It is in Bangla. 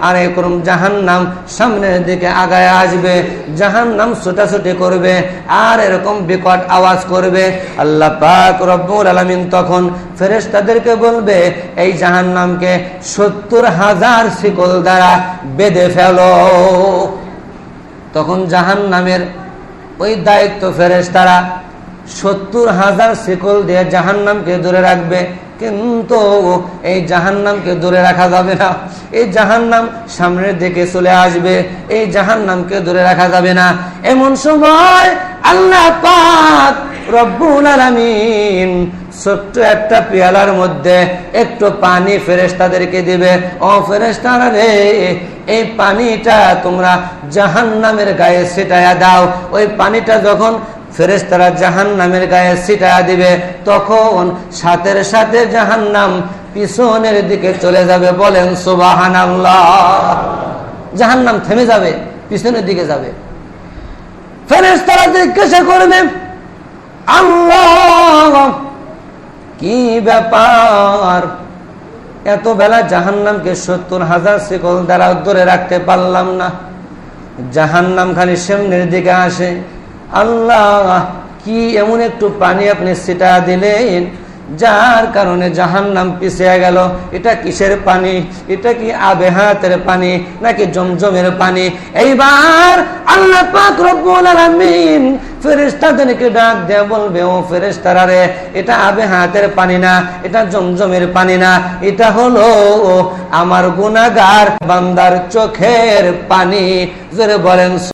আর এরকম জাহান্নাম সামনের দিকে আগায় আসবে, জাহান্নাম ছোটাছুটি করবে আর এরকম বিকট আওয়াজ করবে। আল্লাহ পাক রব্বুল আলামিন তখন ফেরেশতাদেরকে বলবে, এই জাহান্নামকে 70,000 শিকল দ্বারা বেঁধে ফেলো। তখন জাহান্নামের ওই দায়িত্ব ফেরেশতারা 70,000 শিকল দিয়ে জাহান্নামকে দূরে রাখবে। কিন্তু এই জাহান্নামকে দূরে রাখা যাবে না, এই জাহান্নাম সামনের দিকে চলে আসবে, এই জাহান্নামকে দূরে রাখা যাবে না। এমন সময় আল্লাহ পাক রব্বুল আলামিন ছোট্ট একটা পেয়ালার মধ্যে একটু পানি ফেরেশতাদেরকে দিবে। ও ফেরেশতারা রে, এই পানিটা তোমরা জাহান্নামের গায়ে ছিটায়া দাও। ওই পানিটা যখন ফেরেশতারা জাহান্নামের গায়ে ছিটায়া দিবে, তখন সাথে সাথে জাহান্নাম পিছনের দিকে চলে যাবে। বলেন সুবহানাল্লাহ। জাহান্নাম থেমে যাবে, পিছনের দিকে যাবে। ফেরেশতারা জিজ্ঞাসা করবে, আল্লাহ কি ব্যাপার, এত বেলা জাহান্নামকে 70,000 শিকল দ্বারা ধরে রাখতে পারলাম না, জাহান্নাম খালি সামনের দিকে আসে। আল্লাহ কি এমন একটু পানি আপনি ছিটা দিলেন যার কারণে জাহান্নাম পিছিয়ে গেল? এটা কিসের পানি? এটা কি আবে হায়াতের পানি নাকি জমজমের পানি? এইবার আল্লাহ পাক রব্বুল আলামিন ফেরেশতাদেরকে ডাক দিয়ে বলবে, ও ফেরেশতারা রে, এটা আবে হায়াতের পানি না, এটা জমজমের পানি না, এটা হলো আমার গুনাহগার বান্দার চোখের পানি। জোরে বলেন।